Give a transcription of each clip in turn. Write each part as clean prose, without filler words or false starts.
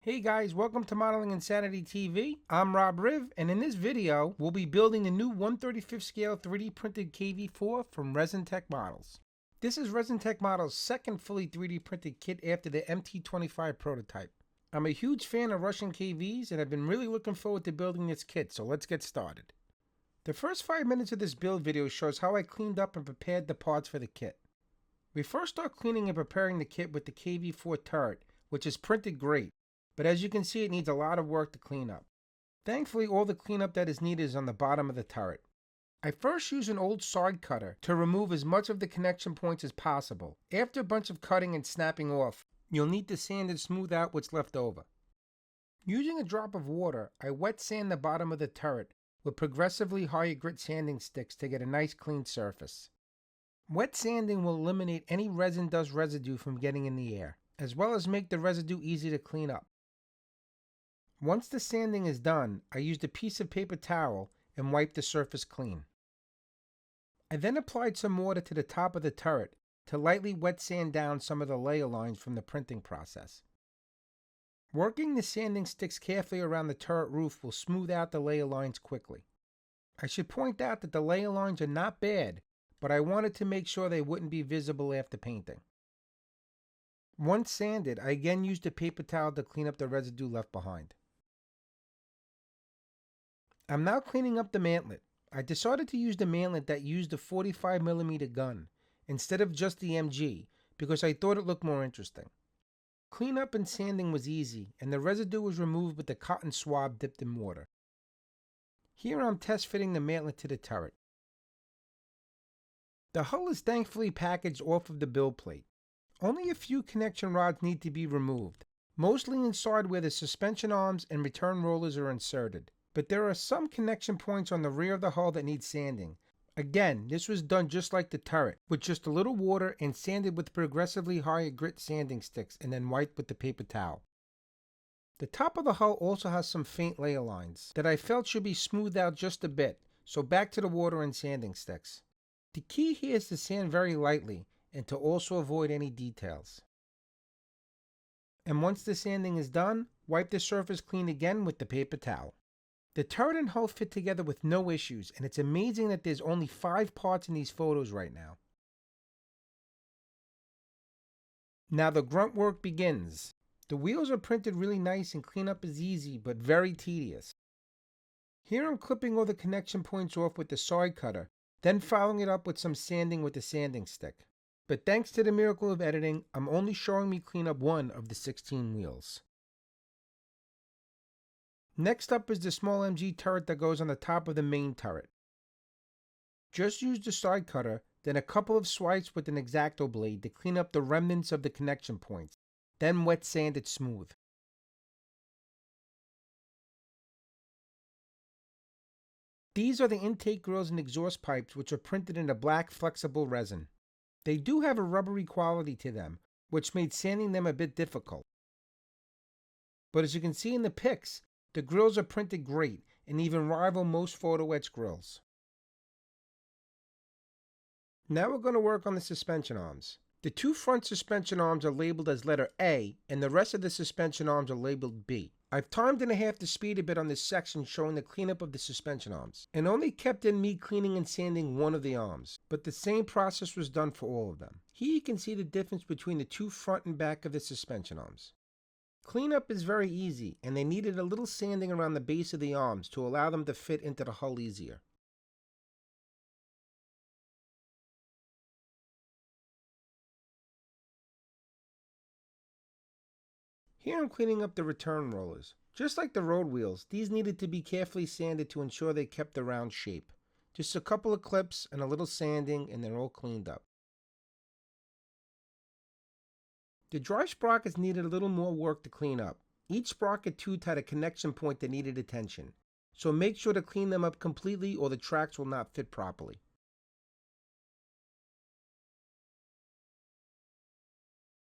Hey guys, welcome to Modeling Insanity TV. I'm Rob Riv, and in this video, we'll be building the new 1/35 scale 3D printed KV-4 from Resin Tech Models. This is Resin Tech Models' second fully 3D printed kit after the MT25 prototype. I'm a huge fan of Russian KVs, and I've been really looking forward to building this kit, so let's get started. The first 5 minutes of this build video shows how I cleaned up and prepared the parts for the kit. We first start cleaning and preparing the kit with the KV-4 turret, which is printed great. But as you can see, it needs a lot of work to clean up. Thankfully, all the cleanup that is needed is on the bottom of the turret. I first use an old side cutter to remove as much of the connection points as possible. After a bunch of cutting and snapping off, you'll need to sand and smooth out what's left over. Using a drop of water, I wet sand the bottom of the turret with progressively higher grit sanding sticks to get a nice clean surface. Wet sanding will eliminate any resin dust residue from getting in the air, as well as make the residue easy to clean up. Once the sanding is done, I used a piece of paper towel and wiped the surface clean. I then applied some water to the top of the turret to lightly wet sand down some of the layer lines from the printing process. Working the sanding sticks carefully around the turret roof will smooth out the layer lines quickly. I should point out that the layer lines are not bad, but I wanted to make sure they wouldn't be visible after painting. Once sanded, I again used a paper towel to clean up the residue left behind. I'm now cleaning up the mantlet. I decided to use the mantlet that used a 45mm gun instead of just the MG because I thought it looked more interesting. Cleanup and sanding was easy, and the residue was removed with the cotton swab dipped in water. Here I'm test fitting the mantlet to the turret. The hull is thankfully packaged off of the build plate. Only a few connection rods need to be removed, mostly inside where the suspension arms and return rollers are inserted. But there are some connection points on the rear of the hull that need sanding. Again, this was done just like the turret, with just a little water and sanded with progressively higher grit sanding sticks and then wiped with the paper towel. The top of the hull also has some faint layer lines that I felt should be smoothed out just a bit, so back to the water and sanding sticks. The key here is to sand very lightly and to also avoid any details. And once the sanding is done, wipe the surface clean again with the paper towel. The turret and hull fit together with no issues, and it's amazing that there's only 5 parts in these photos right now. Now the grunt work begins. The wheels are printed really nice and cleanup is easy but very tedious. Here I'm clipping all the connection points off with the side cutter, then following it up with some sanding with the sanding stick. But thanks to the miracle of editing, I'm only showing me clean up one of the 16 wheels. Next up is the small MG turret that goes on the top of the main turret. Just use the side cutter, then a couple of swipes with an X-Acto blade to clean up the remnants of the connection points, then wet sand it smooth. These are the intake grills and exhaust pipes, which are printed in a black flexible resin. They do have a rubbery quality to them, which made sanding them a bit difficult. But as you can see in the pics, the grills are printed great and even rival most photo etch grills. Now we're going to work on the suspension arms. The 2 front suspension arms are labeled as letter A and the rest of the suspension arms are labeled B. I've timed and a half the speed a bit on this section showing the cleanup of the suspension arms, and only kept in me cleaning and sanding one of the arms, but the same process was done for all of them. Here you can see the difference between the 2 front and back of the suspension arms. Cleanup is very easy, and they needed a little sanding around the base of the arms to allow them to fit into the hull easier. Here I'm cleaning up the return rollers. Just like the road wheels, these needed to be carefully sanded to ensure they kept the round shape. Just a couple of clips and a little sanding and they're all cleaned up. The drive sprockets needed a little more work to clean up. Each sprocket tooth had a connection point that needed attention, so make sure to clean them up completely or the tracks will not fit properly.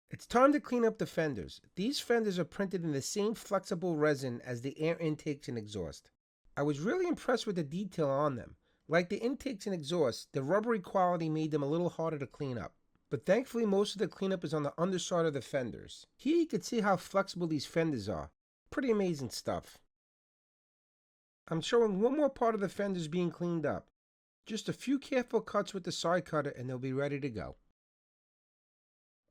It's time to clean up the fenders. These fenders are printed in the same flexible resin as the air intakes and exhaust. I was really impressed with the detail on them. Like the intakes and exhausts, the rubbery quality made them a little harder to clean up. But thankfully most of the cleanup is on the underside of the fenders. Here you can see how flexible these fenders are. Pretty amazing stuff. I'm showing one more part of the fenders being cleaned up. Just a few careful cuts with the side cutter and they'll be ready to go.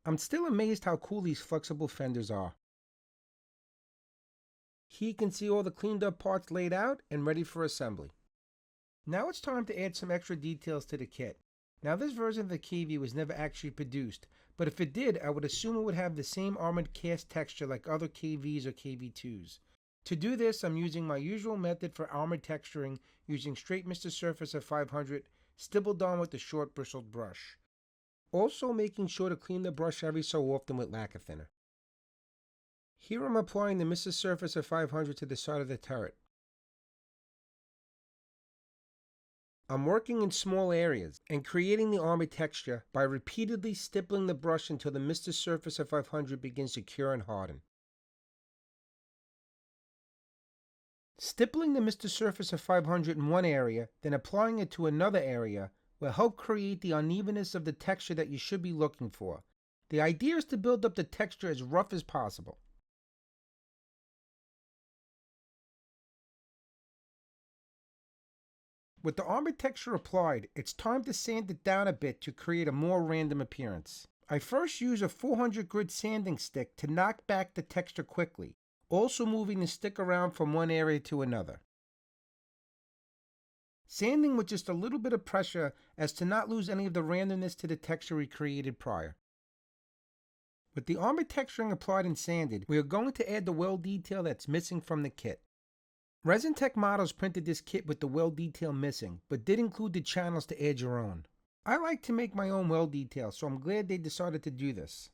I'm still amazed how cool these flexible fenders are. Here you can see all the cleaned up parts laid out and ready for assembly. Now it's time to add some extra details to the kit. Now this version of the KV was never actually produced, but if it did, I would assume it would have the same armored cast texture like other KVs or KV2s. To do this, I'm using my usual method for armored texturing, using straight Mr. Surface of 500, stippled on with a short bristled brush. Also making sure to clean the brush every so often with lacquer thinner. Here I'm applying the Mr. Surface of 500 to the side of the turret. I'm working in small areas and creating the armored texture by repeatedly stippling the brush until the Mr. Surface of 500 begins to cure and harden. Stippling the Mr. Surface of 500 in one area, then applying it to another area will help create the unevenness of the texture that you should be looking for. The idea is to build up the texture as rough as possible. With the armored texture applied, it's time to sand it down a bit to create a more random appearance. I first use a 400 grit sanding stick to knock back the texture quickly, also moving the stick around from one area to another. Sanding with just a little bit of pressure as to not lose any of the randomness to the texture we created prior. With the armored texturing applied and sanded, we are going to add the weld detail that's missing from the kit. Resin Tech Models printed this kit with the weld detail missing, but did include the channels to add your own. I like to make my own weld detail, so I'm glad they decided to do this.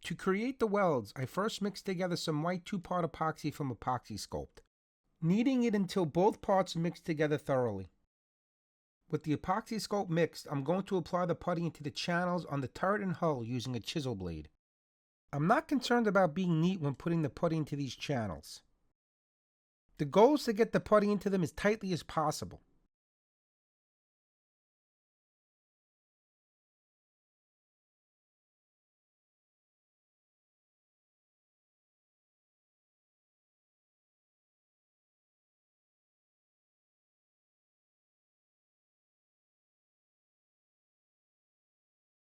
To create the welds, I first mixed together some white 2-part epoxy from Epoxy Sculpt, kneading it until both parts mixed together thoroughly. With the Epoxy Sculpt mixed, I'm going to apply the putty into the channels on the turret and hull using a chisel blade. I'm not concerned about being neat when putting the putty into these channels. The goal is to get the putty into them as tightly as possible.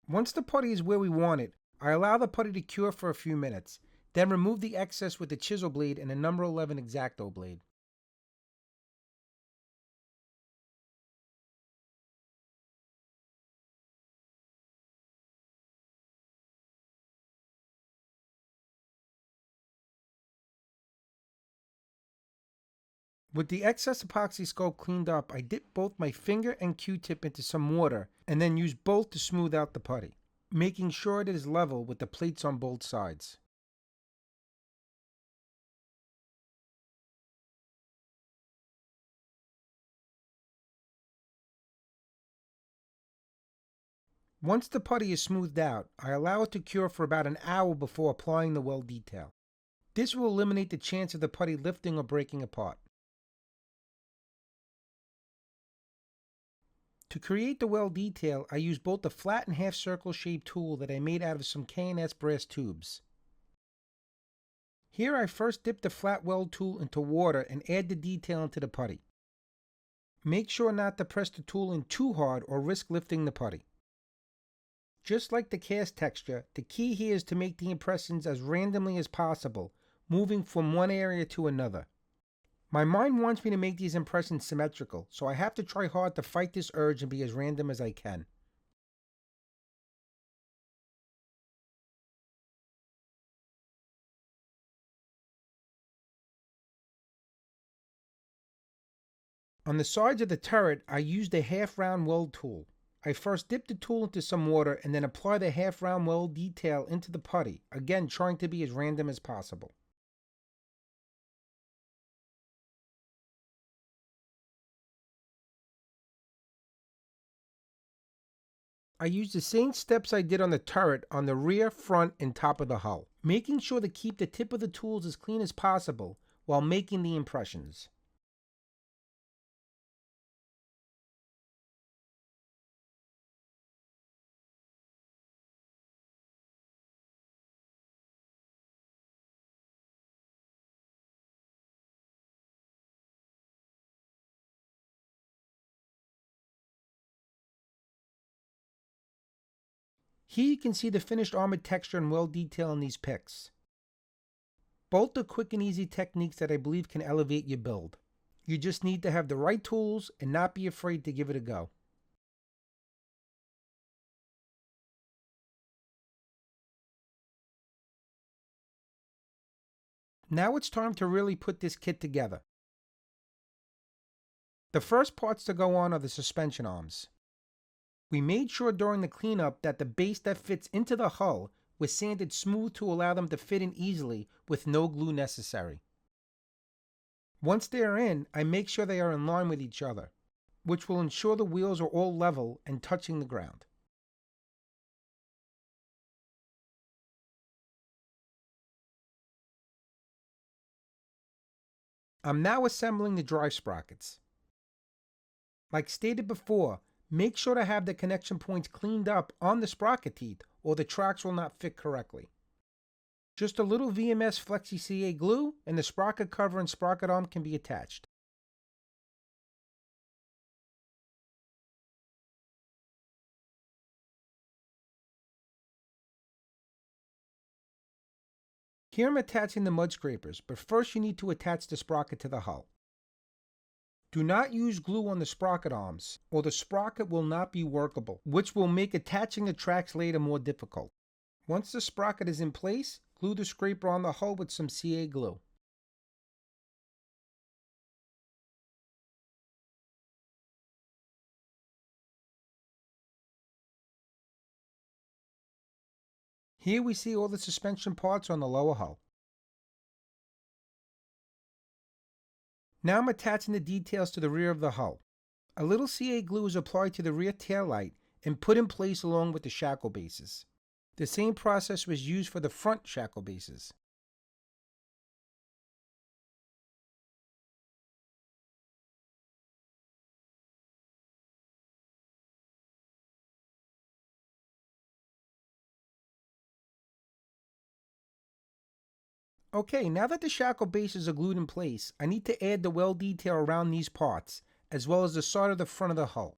Once the putty is where we want it, I allow the putty to cure for a few minutes, then remove the excess with the chisel blade and a number 11 X-Acto blade. With the excess epoxy sculpt cleaned up, I dip both my finger and Q-tip into some water and then use both to smooth out the putty, making sure it is level with the plates on both sides. Once the putty is smoothed out, I allow it to cure for about an hour before applying the weld detail. This will eliminate the chance of the putty lifting or breaking apart. To create the weld detail, I use both the flat and half circle shaped tool that I made out of some K&S brass tubes. Here I first dip the flat weld tool into water and add the detail into the putty. Make sure not to press the tool in too hard or risk lifting the putty. Just like the cast texture, the key here is to make the impressions as randomly as possible, moving from one area to another. My mind wants me to make these impressions symmetrical, so I have to try hard to fight this urge and be as random as I can. On the sides of the turret, I used a half-round weld tool. I first dip the tool into some water and then apply the half-round weld detail into the putty, again trying to be as random as possible. I used the same steps I did on the turret on the rear, front, and top of the hull, making sure to keep the tip of the tools as clean as possible while making the impressions. Here you can see the finished armor texture and weld detail in these pics. Both are quick and easy techniques that I believe can elevate your build. You just need to have the right tools and not be afraid to give it a go. Now it's time to really put this kit together. The first parts to go on are the suspension arms. We made sure during the cleanup that the base that fits into the hull was sanded smooth to allow them to fit in easily with no glue necessary. Once they are in, I make sure they are in line with each other, which will ensure the wheels are all level and touching the ground. I'm now assembling the drive sprockets. Like stated before, make sure to have the connection points cleaned up on the sprocket teeth or the tracks will not fit correctly. Just a little VMS Flexy CA glue and the sprocket cover and sprocket arm can be attached. Here I'm attaching the mud scrapers, but first you need to attach the sprocket to the hull. Do not use glue on the sprocket arms, or the sprocket will not be workable, which will make attaching the tracks later more difficult. Once the sprocket is in place, glue the scraper on the hull with some CA glue. Here we see all the suspension parts on the lower hull. Now I'm attaching the details to the rear of the hull. A little CA glue is applied to the rear taillight and put in place along with the shackle bases. The same process was used for the front shackle bases. Okay, now that the shackle bases are glued in place, I need to add the weld detail around these parts, as well as the side of the front of the hull.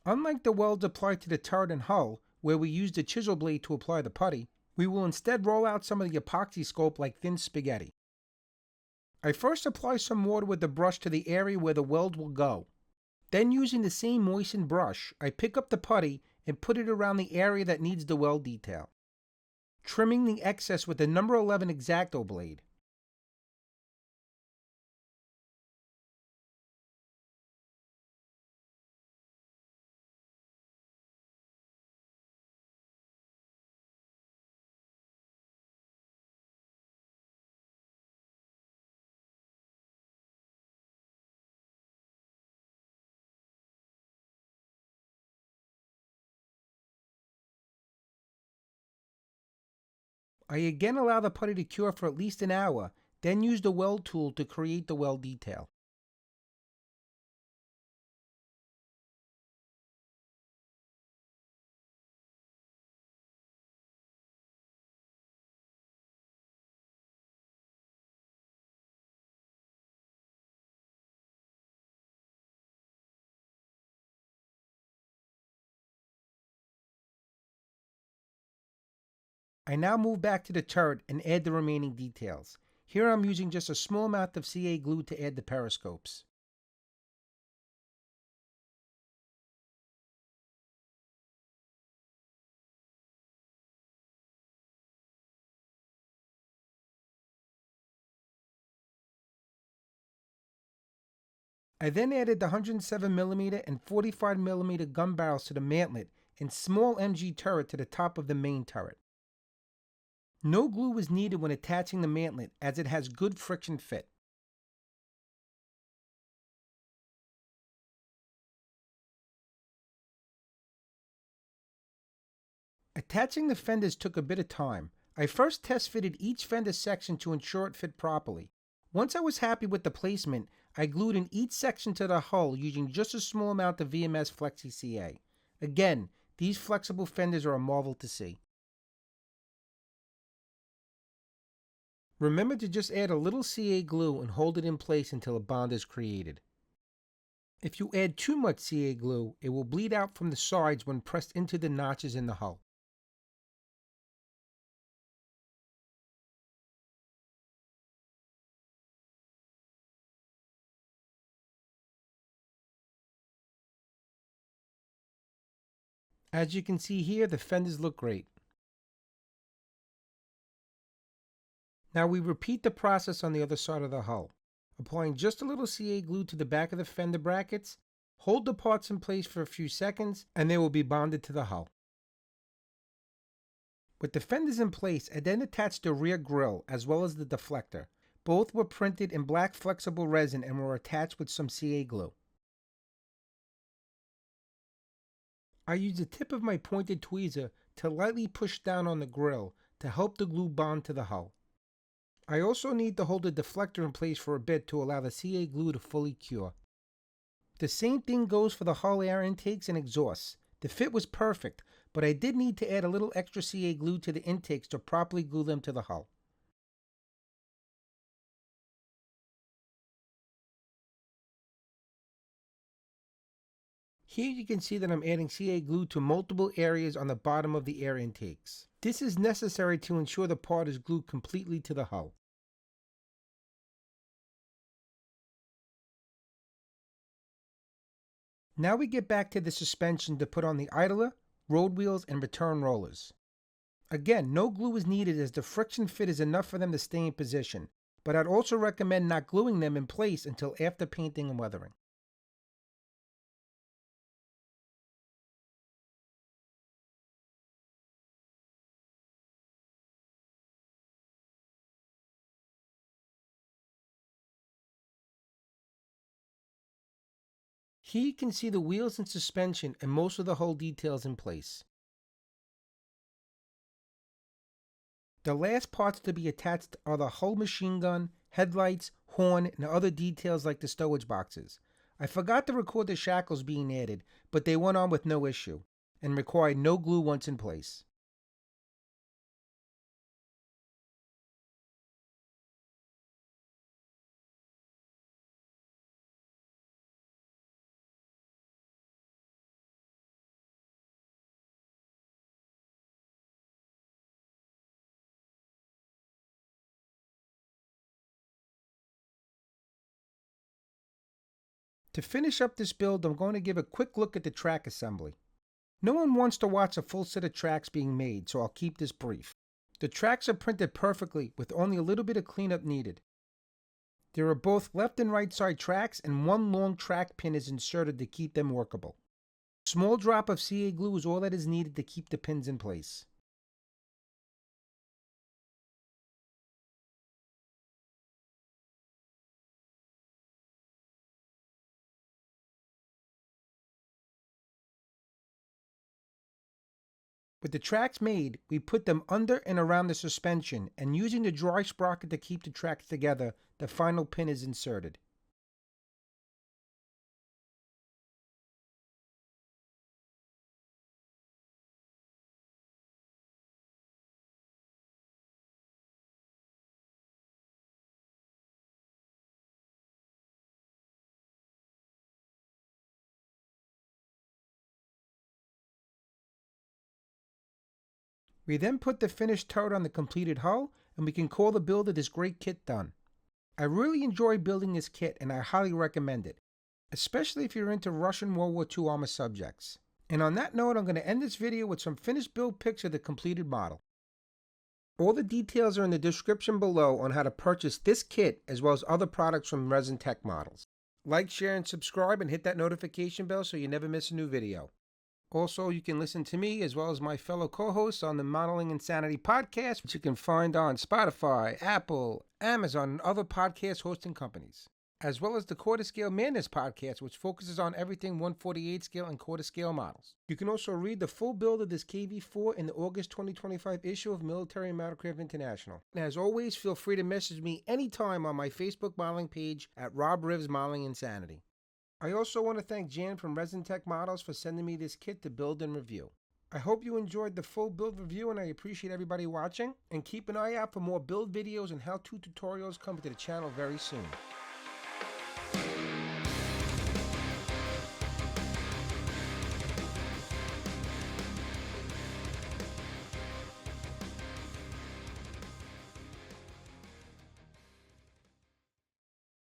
Unlike the welds applied to the turret and hull, where we use the chisel blade to apply the putty, we will instead roll out some of the epoxy sculpt like thin spaghetti. I first apply some water with the brush to the area where the weld will go. Then using the same moistened brush, I pick up the putty and put it around the area that needs the weld detail, trimming the excess with the number 11 X-Acto blade. I again allow the putty to cure for at least an hour, then use the weld tool to create the weld detail. I now move back to the turret and add the remaining details. Here I'm using just a small amount of CA glue to add the periscopes. I then added the 107mm and 45mm gun barrels to the mantlet and small MG turret to the top of the main turret. No glue was needed when attaching the mantlet as it has good friction fit. Attaching the fenders took a bit of time. I first test fitted each fender section to ensure it fit properly. Once I was happy with the placement, I glued in each section to the hull using just a small amount of VMS Flexy CA. Again, these flexible fenders are a marvel to see. Remember to just add a little CA glue and hold it in place until a bond is created. If you add too much CA glue, it will bleed out from the sides when pressed into the notches in the hull. As you can see here, the fenders look great. Now we repeat the process on the other side of the hull. Applying just a little CA glue to the back of the fender brackets, hold the parts in place for a few seconds, and they will be bonded to the hull. With the fenders in place, I then attached the rear grille as well as the deflector. Both were printed in black flexible resin and were attached with some CA glue. I used the tip of my pointed tweezer to lightly push down on the grille to help the glue bond to the hull. I also need to hold the deflector in place for a bit to allow the CA glue to fully cure. The same thing goes for the hull air intakes and exhausts. The fit was perfect, but I did need to add a little extra CA glue to the intakes to properly glue them to the hull. Here you can see that I'm adding CA glue to multiple areas on the bottom of the air intakes. This is necessary to ensure the part is glued completely to the hull. Now we get back to the suspension to put on the idler, road wheels, and return rollers. Again, no glue is needed as the friction fit is enough for them to stay in position, but I'd also recommend not gluing them in place until after painting and weathering. Here you can see the wheels and suspension and most of the hull details in place. The last parts to be attached are the hull machine gun, headlights, horn, and other details like the stowage boxes. I forgot to record the shackles being added, but they went on with no issue, and required no glue once in place. To finish up this build, I'm going to give a quick look at the track assembly. No one wants to watch a full set of tracks being made, so I'll keep this brief. The tracks are printed perfectly with only a little bit of cleanup needed. There are both left and right side tracks and one long track pin is inserted to keep them workable. A small drop of CA glue is all that is needed to keep the pins in place. With the tracks made, we put them under and around the suspension, and using the dry sprocket to keep the tracks together, the final pin is inserted. We then put the finished turret on the completed hull, and we can call the builder this great kit done. I really enjoy building this kit and I highly recommend it, especially if you're into Russian World War II armor subjects. And on that note, I'm going to end this video with some finished build pics of the completed model. All the details are in the description below on how to purchase this kit as well as other products from Resin Tech Models. Like, share, and subscribe and hit that notification bell so you never miss a new video. Also, you can listen to me as well as my fellow co-hosts on the Modeling Insanity podcast, which you can find on Spotify, Apple, Amazon, and other podcast hosting companies, as well as the Quarter Scale Madness podcast, which focuses on everything 1/48 scale and quarter scale models. You can also read the full build of this KV-4 in the August 2025 issue of Military Metalcraft International. And as always, feel free to message me anytime on my Facebook modeling page at Rob Riv's Modeling Insanity. I also want to thank Jan from Resin Tech Models for sending me this kit to build and review. I hope you enjoyed the full build review and I appreciate everybody watching. And keep an eye out for more build videos and how-to tutorials coming to the channel very soon.